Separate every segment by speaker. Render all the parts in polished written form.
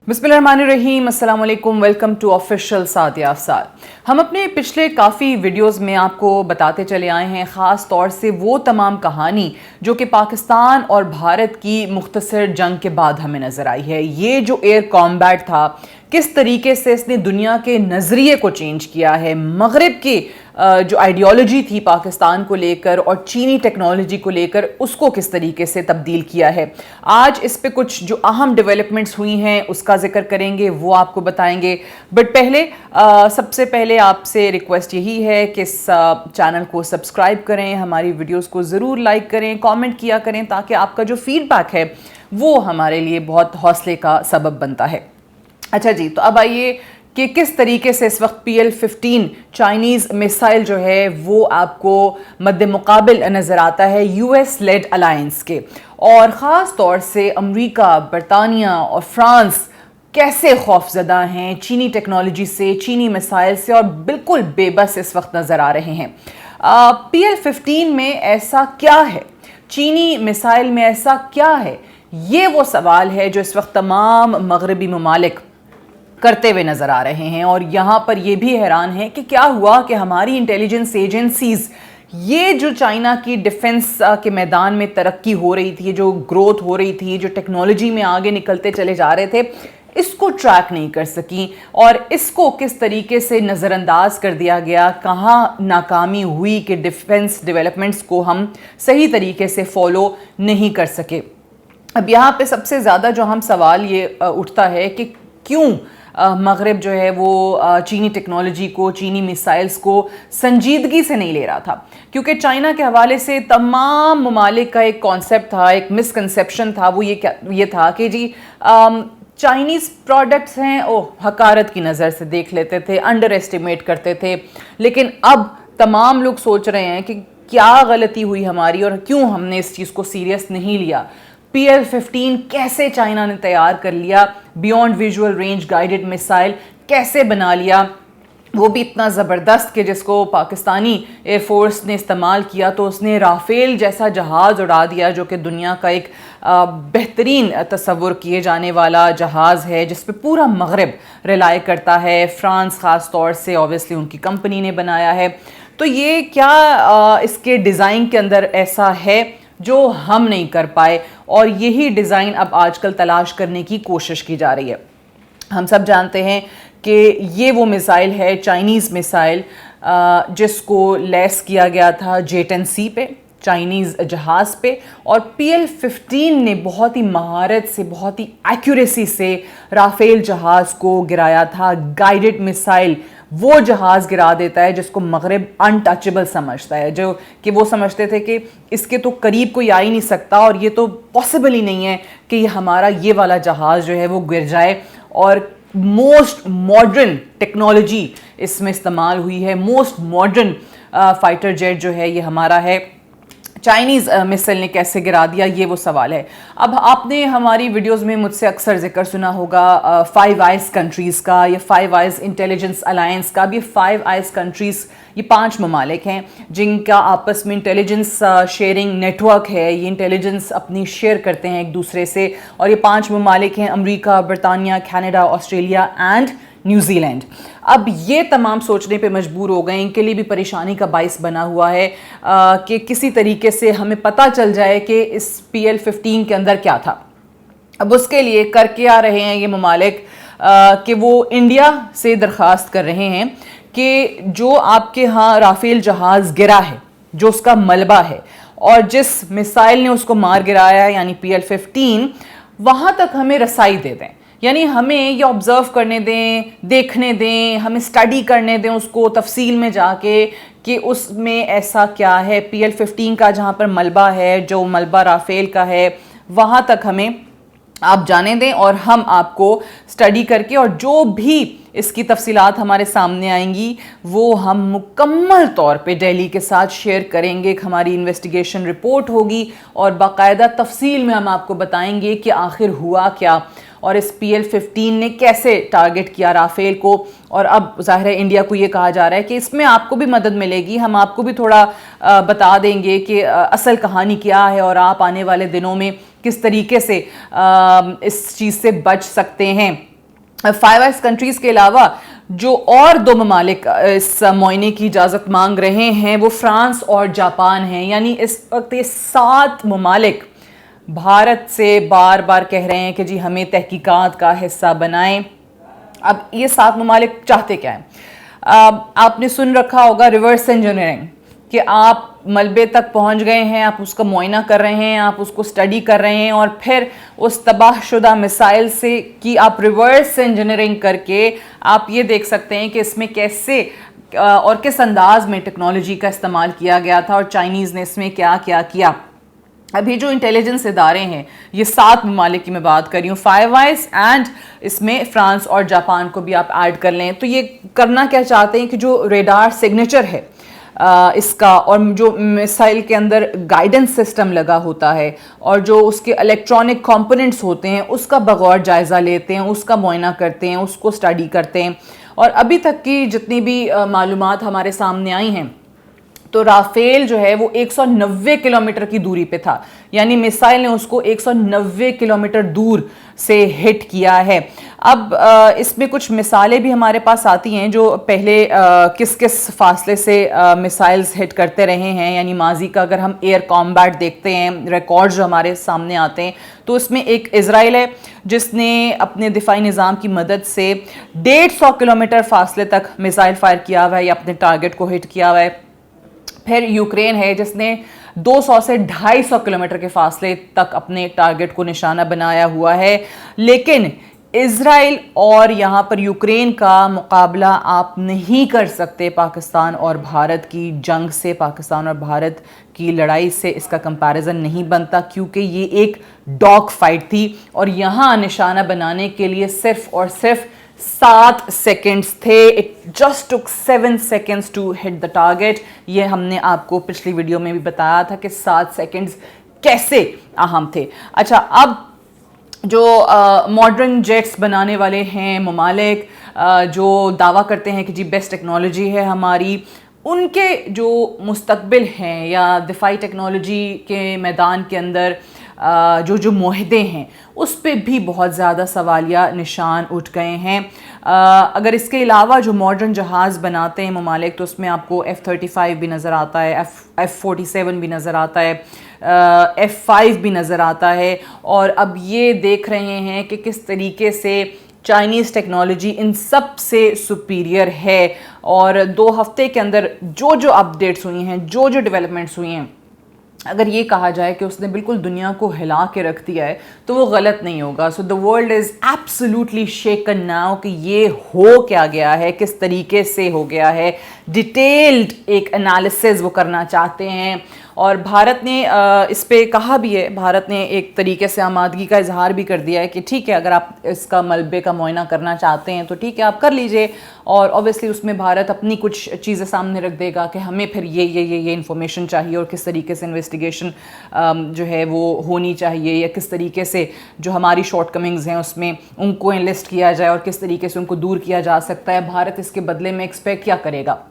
Speaker 1: बिस्मिल्लाहिर्रहमानिर्रहीम, अस्सलाम वालेकुम, welcome to official Sadia Afsar. हम अपने पिछले काफ़ी वीडियोस में आपको बताते चले आए हैं, ख़ास तौर से वो तमाम कहानी जो कि पाकिस्तान और भारत की मुख्तसर जंग के बाद हमें नज़र आई है। ये जो एयर कॉम्बैट था, किस तरीके से इसने दुनिया के नज़रिए को चेंज किया है, मगरिब की जो आइडियोलॉजी थी पाकिस्तान को लेकर और चीनी टेक्नोलॉजी को लेकर उसको किस तरीके से तब्दील किया है। आज इस पे कुछ जो अहम डेवलपमेंट्स हुई हैं उसका जिक्र करेंगे, वो आपको बताएंगे। बट पहले सबसे पहले आपसे रिक्वेस्ट यही है कि इस चैनल को सब्सक्राइब करें, हमारी वीडियोस को ज़रूर लाइक करें, कमेंट किया करें, ताकि आपका जो फीडबैक है वो हमारे लिए बहुत हौसले का सबब बनता है। अच्छा जी, तो अब आइए कि किस तरीके से इस वक्त PL-15 चाइनीज़ मिसाइल जो है वो आपको मद्दे मुकाबिल नज़र आता है US लेड अलायंस के, और ख़ास तौर से अमेरिका, बरतानिया और फ्रांस कैसे खौफजदा हैं चीनी टेक्नोलॉजी से, चीनी मिसाइल से, और बिल्कुल बेबस इस वक्त नज़र आ रहे हैं। PL-15 में ऐसा क्या है, चीनी मिसाइल में ऐसा क्या है, ये वो सवाल है जो इस वक्त तमाम मगरबी ममालिक करते हुए नज़र आ रहे हैं। और यहाँ पर ये भी हैरान है कि क्या हुआ कि हमारी इंटेलिजेंस एजेंसीज़, ये जो चाइना की डिफेंस के मैदान में तरक्की हो रही थी, जो ग्रोथ हो रही थी, जो टेक्नोलॉजी में आगे निकलते चले जा रहे थे, इसको ट्रैक नहीं कर सकी और इसको किस तरीके से नज़रअंदाज कर दिया गया, कहाँ नाकामी हुई कि डिफेंस डेवलपमेंट्स को हम सही तरीके से फॉलो नहीं कर सके। अब यहाँ पे सबसे ज़्यादा जो हम सवाल ये उठता है कि क्यों मगरिब जो है वो चीनी टेक्नोलॉजी को, चीनी मिसाइल्स को संजीदगी से नहीं ले रहा था। क्योंकि चाइना के हवाले से तमाम ममालिक का एक कॉन्सेप्ट था, एक मिसकंसेप्शन था, वो ये था कि जी चाइनीज़ प्रोडक्ट्स हैं, हकारत की नज़र से देख लेते थे, अंडर एस्टिमेट करते थे। लेकिन अब तमाम लोग सोच रहे हैं कि क्या गलती हुई हमारी और क्यों हमने इस चीज़ को सीरियस नहीं लिया। PL-15 कैसे चाइना ने तैयार कर लिया, beyond visual range guided missile कैसे बना लिया, वो भी इतना ज़बरदस्त कि जिसको पाकिस्तानी एयरफोर्स ने इस्तेमाल किया तो उसने राफेल जैसा जहाज़ उड़ा दिया, जो कि दुनिया का एक बेहतरीन तस्वुर किए जाने वाला जहाज़ है, जिस पे पूरा मगरिब रिलाय करता है। फ्रांस ख़ास तौर से ऑब्वियसली उनकी कंपनी ने बनाया है। तो ये क्या इसके डिज़ाइन के अंदर ऐसा है जो हम नहीं कर पाए, और यही डिज़ाइन अब आजकल तलाश करने की कोशिश की जा रही है। हम सब जानते हैं कि ये वो मिसाइल है, चाइनीज़ मिसाइल, जिसको लैस किया गया था J-10C पे, चाइनीज़ जहाज़ पे, और PL-15 ने बहुत ही महारत से, बहुत ही एक्यूरेसी से राफेल जहाज़ को गिराया था। गाइडेड मिसाइल वो जहाज़ गिरा देता है जिसको मगरिब अनटचेबल समझता है, जो कि वो समझते थे कि इसके तो करीब कोई आ ही नहीं सकता और ये तो पॉसिबल ही नहीं है कि ये हमारा ये वाला जहाज़ जो है वो गिर जाए। और मोस्ट मॉडर्न टेक्नोलॉजी इसमें इस्तेमाल हुई है, मोस्ट मॉडर्न फाइटर जेट जो है ये हमारा है। चाइनीज़ मिसाइल ने कैसे गिरा दिया, ये वो सवाल है। अब आपने हमारी वीडियोस में मुझसे अक्सर जिक्र सुना होगा फाइव आइज़ कंट्रीज़ का, या फाइव आइज़ इंटेलिजेंस अलायंस का। अब ये फाइव आइज़ कंट्रीज़, ये 5 ममालिक हैं जिनका आपस में इंटेलिजेंस शेयरिंग नेटवर्क है। ये इंटेलिजेंस अपनी शेयर करते हैं एक दूसरे से, और ये 5 ममालिक हैं अमेरिका, बरतानिया, कनाडा, ऑस्ट्रेलिया एंड न्यूजीलैंड। अब ये तमाम सोचने पे मजबूर हो गए, इनके लिए भी परेशानी का बाइस बना हुआ है कि किसी तरीके से हमें पता चल जाए कि इस PL-15 के अंदर क्या था। अब उसके लिए करके आ रहे हैं ये ममालिक कि वो इंडिया से दरख्वास्त कर रहे हैं कि जो आपके यहाँ राफेल जहाज़ गिरा है, जो उसका मलबा है और जिस मिसाइल ने उसको मार गिराया यानी PL-15, वहाँ तक हमें रसाई दे दें, यानी हमें ये ऑब्ज़र्व करने दें, देखने दें, हमें स्टडी करने दें उसको तफसील में जाके कि उसमें ऐसा क्या है। PL-15 का जहाँ पर मलबा है, जो मलबा राफेल का है, वहाँ तक हमें आप जाने दें और हम आपको स्टडी करके, और जो भी इसकी तफसीलात हमारे सामने आएंगी वो हम मुकम्मल तौर पे दिल्ली के साथ शेयर करेंगे। एक हमारी इन्वेस्टिगेशन रिपोर्ट होगी और बाकायदा तफसील में हम आपको बताएंगे कि आखिर हुआ क्या और इस PL-15 ने कैसे टारगेट किया राफेल को। और अब ज़ाहिर है इंडिया को ये कहा जा रहा है कि इसमें आपको भी मदद मिलेगी, हम आपको भी थोड़ा बता देंगे कि असल कहानी क्या है और आप आने वाले दिनों में किस तरीके से इस चीज़ से बच सकते हैं। फाइव आइज कंट्रीज़ के अलावा जो और 2 ममालिक इस मुआयने की इजाज़त मांग रहे हैं वो फ्रांस और जापान हैं। यानी इस वक्त ये 7 ममालिक भारत से बार बार कह रहे हैं कि जी हमें तहकीकात का हिस्सा बनाएं। अब ये 7 ममालिक चाहते क्या हैं? आपने सुन रखा होगा रिवर्स इंजीनियरिंग, कि आप मलबे तक पहुंच गए हैं, आप उसका मुआयना कर रहे हैं, आप उसको स्टडी कर रहे हैं और फिर उस तबाहशुदा मिसाइल से कि आप रिवर्स इंजीनियरिंग करके आप ये देख सकते हैं कि इसमें कैसे और किस अंदाज में टेक्नोलॉजी का इस्तेमाल किया गया था और चाइनीज़ ने इसमें क्या क्या किया। अभी जो इंटेलिजेंस इदारे हैं, ये 7 ममालिक की मैं बात कर रही हूँ, फाइव आइज एंड इसमें फ्रांस और जापान को भी आप ऐड कर लें, तो ये करना क्या चाहते हैं कि जो रेडार सिग्नेचर है इसका और जो मिसाइल के अंदर गाइडेंस सिस्टम लगा होता है और जो उसके इलेक्ट्रॉनिक कंपोनेंट्स होते हैं उसका बगौर जायज़ा लेते हैं, उसका मुआयना करते हैं, उसको स्टडी करते हैं। और अभी तक की जितनी भी मालूमात हमारे सामने आई हैं तो राफेल जो है वो 190 किलोमीटर की दूरी पे था, यानी मिसाइल ने उसको 190 किलोमीटर दूर से हिट किया है। अब इसमें कुछ मिसालें भी हमारे पास आती हैं जो पहले किस किस फासले से मिसाइल्स हिट करते रहे हैं, यानी माजी का अगर हम एयर कॉम्बैट देखते हैं, रिकॉर्ड्स जो हमारे सामने आते हैं, तो इसमें एक इजराइल है जिसने अपने दिफाई निज़ाम की मदद से 150 किलोमीटर फासले तक मिसाइल फायर किया हुआ है या अपने टारगेट को हिट किया हुआ है। फिर यूक्रेन है जिसने 200 से 250 किलोमीटर के फासले तक अपने टारगेट को निशाना बनाया हुआ है। लेकिन इजराइल और यहाँ पर यूक्रेन का मुकाबला आप नहीं कर सकते पाकिस्तान और भारत की जंग से, पाकिस्तान और भारत की लड़ाई से इसका कंपैरिजन नहीं बनता, क्योंकि ये एक डॉग फाइट थी और यहाँ निशाना बनाने के लिए सिर्फ और सिर्फ 7 सेकेंड्स थे। It just took 7 seconds to hit the target. ये हमने आपको पिछली वीडियो में भी बताया था कि 7 सेकेंड्स कैसे अहम थे। अच्छा, अब जो मॉडर्न जेट्स बनाने वाले हैं ममालिक, जो दावा करते हैं कि जी बेस्ट टेक्नोलॉजी है हमारी, उनके जो मुस्तकबिल हैं या दिफाई टेक्नोलॉजी के मैदान के अंदर जो मुआहदे हैं उस पर भी बहुत ज़्यादा सवालिया निशान उठ गए हैं। अगर इसके अलावा जो मॉडर्न जहाज़ बनाते हैं ममालिक, तो उसमें आपको F-35 भी नज़र आता है, F-47 भी नज़र आता है, F-5 भी नज़र आता है। और अब ये देख रहे हैं कि किस तरीके से चाइनीज़ टेक्नोलॉजी इन सब से सुपीरियर है। और 2 हफ्ते के अंदर जो जो अपडेट्स हुई हैं, जो जो डेवलपमेंट्स हुई हैं, अगर ये कहा जाए कि उसने बिल्कुल दुनिया को हिला के रख दिया है तो वो गलत नहीं होगा। So the world is absolutely shaken now कि ये हो क्या गया है, किस तरीके से हो गया है। डिटेल्ड एक एनालिसिस वो करना चाहते हैं और भारत ने इस पे कहा भी है, भारत ने एक तरीके से आमादगी का इजहार भी कर दिया है कि ठीक है, अगर आप इसका मलबे का मुआयना करना चाहते हैं तो ठीक है, आप कर लीजिए। और ऑब्वियसली उसमें भारत अपनी कुछ चीज़ें सामने रख देगा कि हमें फिर ये इन्फॉर्मेशन चाहिए और किस तरीके से इन्वेस्टिगेशन जो है वो होनी चाहिए, या किस तरीके से जो हमारी शॉर्टकमिंग्स हैं उसमें उनको एनलिस्ट किया जाए और किस तरीके से उनको दूर किया जा सकता है। भारत इसके बदले में एक्सपेक्ट क्या करेगा?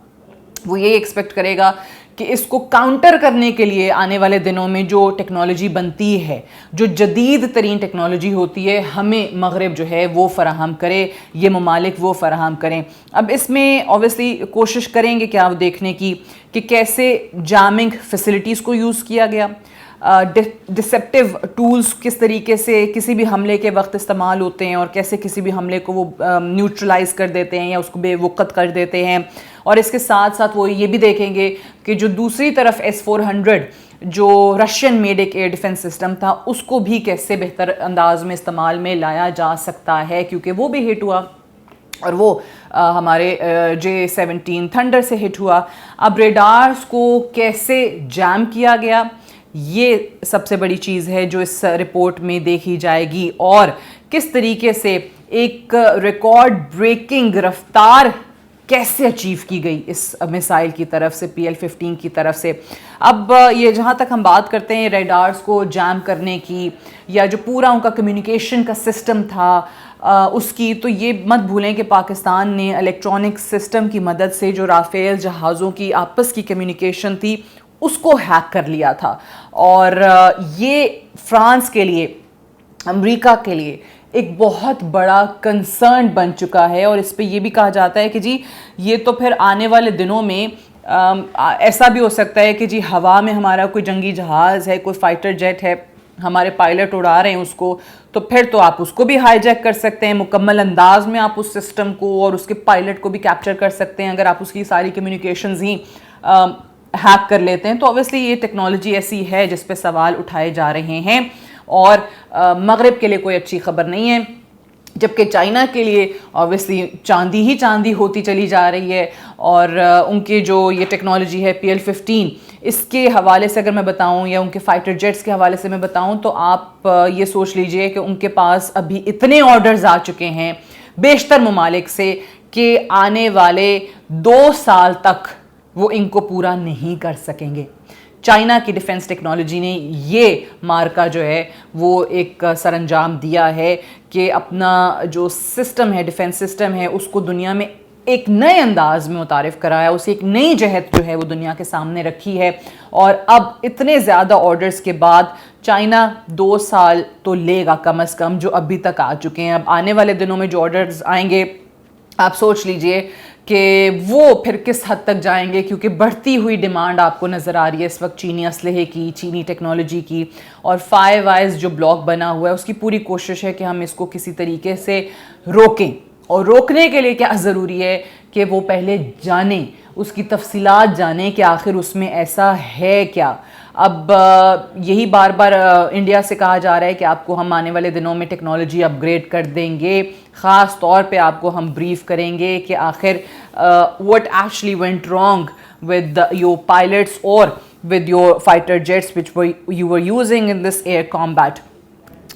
Speaker 1: वो ये एक्सपेक्ट करेगा कि इसको काउंटर करने के लिए आने वाले दिनों में जो टेक्नोलॉजी बनती है, जो जदीद तरीन टेक्नोलॉजी होती है, हमें मगरिब जो है वो फराहम करे, ये ममालिक वो फराहम करें। अब इसमें ऑब्वियसली कोशिश करेंगे क्या वो देखने की कि कैसे जामिंग फैसिलिटीज़ को यूज़ किया गया, डिसेप्टिव टूल्स किस तरीके से किसी भी हमले के वक्त इस्तेमाल होते हैं और कैसे किसी भी हमले को वो न्यूट्रलाइज कर देते हैं या उसको बेवक़्त कर देते हैं। और इसके साथ साथ वो ये भी देखेंगे कि जो दूसरी तरफ S-400 जो रशियन मेड एक एयर डिफेंस सिस्टम था, उसको भी कैसे बेहतर अंदाज में इस्तेमाल में लाया जा सकता है, क्योंकि वो भी हिट हुआ और वो हमारे J-17 थंडर से हिट हुआ। अब रेडार्स को कैसे जैम किया गया, ये सबसे बड़ी चीज़ है जो इस रिपोर्ट में देखी जाएगी, और किस तरीके से एक रिकॉर्ड ब्रेकिंग रफ्तार कैसे अचीव की गई इस मिसाइल की तरफ से, PL-15 की तरफ से। अब ये जहाँ तक हम बात करते हैं रेडार्स को जैम करने की या जो पूरा उनका कम्युनिकेशन का सिस्टम था उसकी, तो ये मत भूलें कि पाकिस्तान ने इलेक्ट्रॉनिक सिस्टम की मदद से जो राफेल जहाज़ों की आपस की कम्युनिकेशन थी उसको हैक कर लिया था। और ये फ्रांस के लिए, अमेरिका के लिए ایک بہت بڑا کنسرن بن چکا ہے، اور اس پہ یہ بھی کہا جاتا ہے کہ جی یہ تو پھر آنے والے دنوں میں ایسا بھی ہو سکتا ہے کہ جی ہوا میں ہمارا کوئی جنگی جہاز ہے، کوئی فائٹر جیٹ ہے، ہمارے پائلٹ اڑا رہے ہیں اس کو، تو پھر تو آپ اس کو بھی ہائی جیک کر سکتے ہیں، مکمل انداز میں آپ اس سسٹم کو اور اس کے پائلٹ کو بھی کیپچر کر سکتے ہیں اگر آپ اس کی ساری کمیونیکیشنز ہی ہیک کر لیتے ہیں۔ تو اوبیسلی یہ ٹیکنالوجی ایسی ہے جس پہ سوال اٹھائے جا رہے ہیں، اور مغرب کے لیے کوئی اچھی خبر نہیں ہے، جبکہ چائنا کے لیے اوبیسلی چاندی ہی چاندی ہوتی چلی جا رہی ہے۔ اور ان کی جو یہ ٹیکنالوجی ہے PL-15، اس کے حوالے سے اگر میں بتاؤں یا ان کے فائٹر جیٹس کے حوالے سے میں بتاؤں تو آپ یہ سوچ لیجئے کہ ان کے پاس ابھی اتنے آرڈرز آ چکے ہیں بیشتر ممالک سے کہ آنے والے 2 سال تک وہ ان کو پورا نہیں کر سکیں گے۔ چائنا کی ڈیفنس ٹیکنالوجی نے یہ مارکا جو ہے وہ ایک سر انجام دیا ہے کہ اپنا جو سسٹم ہے، ڈیفنس سسٹم ہے، اس کو دنیا میں ایک نئے انداز میں متعارف کرایا، اسے ایک نئی جہت جو ہے وہ دنیا کے سامنے رکھی ہے۔ اور اب اتنے زیادہ آرڈرز کے بعد چائنا 2 سال تو لے گا کم از کم، جو ابھی تک آ چکے ہیں۔ اب آنے والے دنوں میں جو آرڈرز آئیں گے آپ سوچ لیجئے کہ وہ پھر کس حد تک جائیں گے، کیونکہ بڑھتی ہوئی ڈیمانڈ آپ کو نظر آ رہی ہے اس وقت چینی اسلحے کی، چینی ٹیکنالوجی کی، اور فائیو آئیز جو بلاک بنا ہوا ہے اس کی پوری کوشش ہے کہ ہم اس کو کسی طریقے سے روکیں۔ اور روکنے کے لیے کیا ضروری ہے کہ وہ پہلے جانیں، اس کی تفصیلات جانیں کہ آخر اس میں ایسا ہے کیا۔ اب یہی بار بار انڈیا سے کہا جا رہا ہے کہ آپ کو ہم آنے والے دنوں میں ٹیکنالوجی اپ گریڈ کر دیں گے، خاص طور پہ آپ کو ہم بریف کریں گے کہ آخر what actually went wrong with your pilots or with your fighter jets which you were using in this air combat۔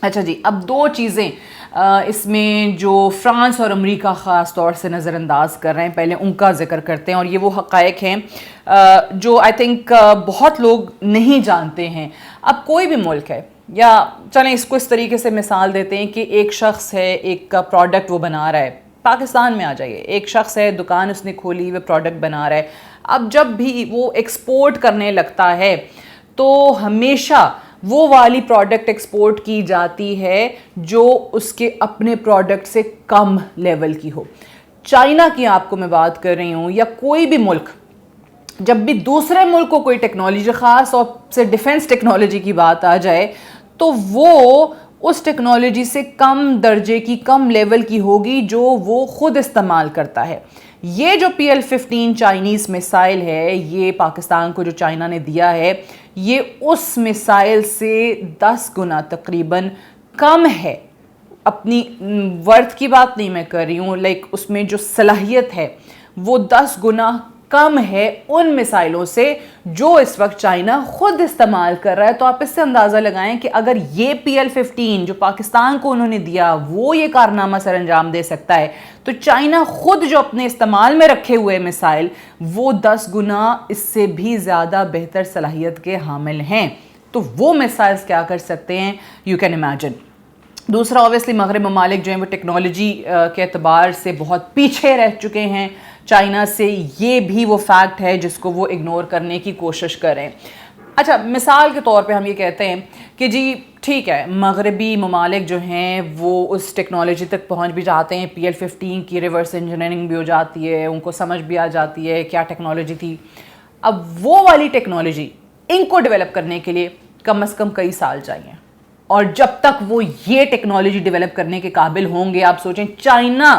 Speaker 1: اچھا جی، اب 2 چیزیں اس میں جو فرانس اور امریکہ خاص طور سے نظر انداز کر رہے ہیں، پہلے ان کا ذکر کرتے ہیں، اور یہ وہ حقائق ہیں جو آئی تھنک بہت لوگ نہیں جانتے ہیں۔ اب کوئی بھی ملک ہے، یا چلیں اس کو اس طریقے سے مثال دیتے ہیں کہ ایک شخص ہے، ایک پروڈکٹ وہ بنا رہا ہے، پاکستان میں آ جائیے، ایک شخص ہے، دکان اس نے کھولی ہوئی، پروڈکٹ بنا رہا ہے۔ اب جب بھی وہ ایکسپورٹ کرنے لگتا ہے تو ہمیشہ وہ والی پروڈکٹ ایکسپورٹ کی جاتی ہے جو اس کے اپنے پروڈکٹ سے کم لیول کی ہو۔ چائنا کی آپ کو میں بات کر رہی ہوں، یا کوئی بھی ملک جب بھی دوسرے ملک کو کوئی ٹیکنالوجی، خاص اور سے ڈیفنس ٹیکنالوجی کی بات آ جائے، تو وہ اس ٹیکنالوجی سے کم درجے کی، کم لیول کی ہوگی جو وہ خود استعمال کرتا ہے۔ یہ جو PL-15 چائنیز میسائل ہے، یہ پاکستان کو جو چائنا نے دیا ہے، یہ اس میسائل سے 10 گنا تقریباً کم ہے۔ اپنی ورتھ کی بات نہیں میں کر رہی ہوں، اس میں جو صلاحیت ہے وہ 10 گنا کم ہے ان میسائلوں سے جو اس وقت چائنا خود استعمال کر رہا ہے۔ تو آپ اس سے اندازہ لگائیں کہ اگر یہ PL-15 جو پاکستان کو انہوں نے دیا وہ یہ کارنامہ سر انجام دے سکتا ہے، تو چائنا خود جو اپنے استعمال میں رکھے ہوئے میسائل وہ 10 گنا اس سے بھی زیادہ بہتر صلاحیت کے حامل ہیں۔ تو وہ میسائلز کیا کر سکتے ہیں، یو کین امیجن۔ دوسرا اوبیسلی مغرب ممالک جو ہیں وہ ٹیکنالوجی کے اعتبار سے بہت پیچھے رہ چکے ہیں چائنا سے، یہ بھی وہ فیکٹ ہے جس کو وہ اگنور کرنے کی کوشش کریں۔ اچھا، مثال کے طور پہ ہم یہ کہتے ہیں کہ جی ٹھیک ہے، مغربی ممالک جو ہیں وہ اس ٹیکنالوجی تک پہنچ بھی جاتے ہیں، PL-15 کی ریورس انجینئرنگ بھی ہو جاتی ہے، ان کو سمجھ بھی آ جاتی ہے کیا ٹیکنالوجی تھی۔ اب وہ والی ٹیکنالوجی ان کو ڈیولپ کرنے کے لیے کم از کم کئی سال چاہیے، اور جب تک وہ یہ ٹیکنالوجی ڈیولپ کرنے کے قابل ہوں گے، آپ سوچیں چائنا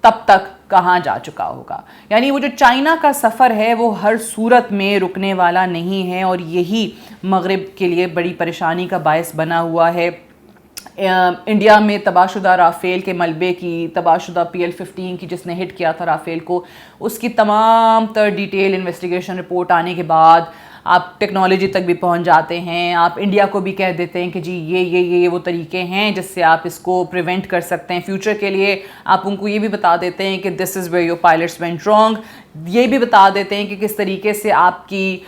Speaker 1: تب تک کہاں جا چکا ہوگا۔ یعنی وہ جو چائنا کا سفر ہے وہ ہر صورت میں رکنے والا نہیں ہے، اور یہی مغرب کے لیے بڑی پریشانی کا باعث بنا ہوا ہے۔ انڈیا میں تباہ شدہ رافیل کے ملبے کی، تباہ شدہ PL-15 کی جس نے ہٹ کیا تھا رافیل کو، اس کی تمام تر ڈیٹیل انویسٹیگیشن رپورٹ آنے کے بعد آپ ٹیکنالوجی تک بھی پہنچ جاتے ہیں۔ آپ انڈیا کو بھی کہہ دیتے ہیں کہ جی یہ وہ طریقے ہیں جس سے آپ اس کو پریونٹ کر سکتے ہیں فیوچر کے لیے۔ آپ ان کو یہ بھی بتا دیتے ہیں کہ this is where your pilots went wrong, یہ بھی بتا دیتے ہیں کہ کس طریقے سے آپ کی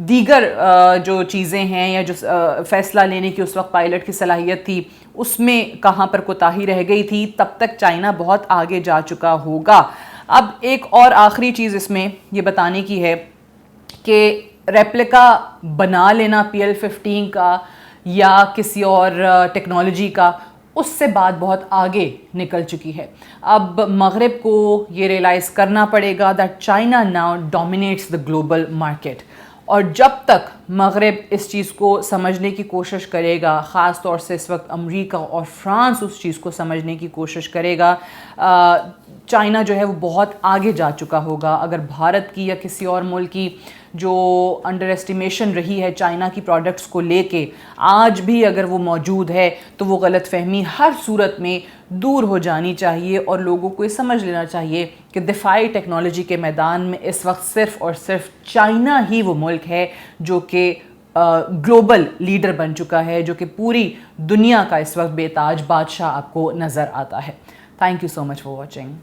Speaker 1: دیگر جو چیزیں ہیں یا جو فیصلہ لینے کی اس وقت پائلٹ کی صلاحیت تھی اس میں کہاں پر کوتاہی رہ گئی تھی۔ تب تک چائنا بہت آگے جا چکا ہوگا۔ اب ایک اور آخری چیز اس میں یہ بتانے کی ہے کہ ریپلیکا بنا لینا PL-15 کا یا کسی اور ٹیکنالوجی کا، اس سے بات بہت آگے نکل چکی ہے. اب مغرب کو یہ ریئلائز کرنا پڑے گا that China now dominates the global market. اور جب تک مغرب اس چیز کو سمجھنے کی کوشش کرے گا، خاص طور سے اس وقت امریکہ اور فرانس اس چیز کو سمجھنے کی کوشش کرے گا، چائنا جو ہے وہ بہت آگے جا چکا ہوگا. اگر بھارت کی یا کسی اور ملک کی جو انڈر ایسٹیمیشن رہی ہے چائنا کی پروڈکٹس کو لے کے، آج بھی اگر وہ موجود ہے تو وہ غلط فہمی ہر صورت میں دور ہو جانی چاہیے، اور لوگوں کو یہ سمجھ لینا چاہیے کہ دفاعی ٹیکنالوجی کے میدان میں اس وقت صرف اور صرف چائنا ہی وہ ملک ہے جو کہ گلوبل لیڈر بن چکا ہے، جو کہ پوری دنیا کا اس وقت بے تاج بادشاہ آپ کو نظر آتا ہے. Thank you so much for watching.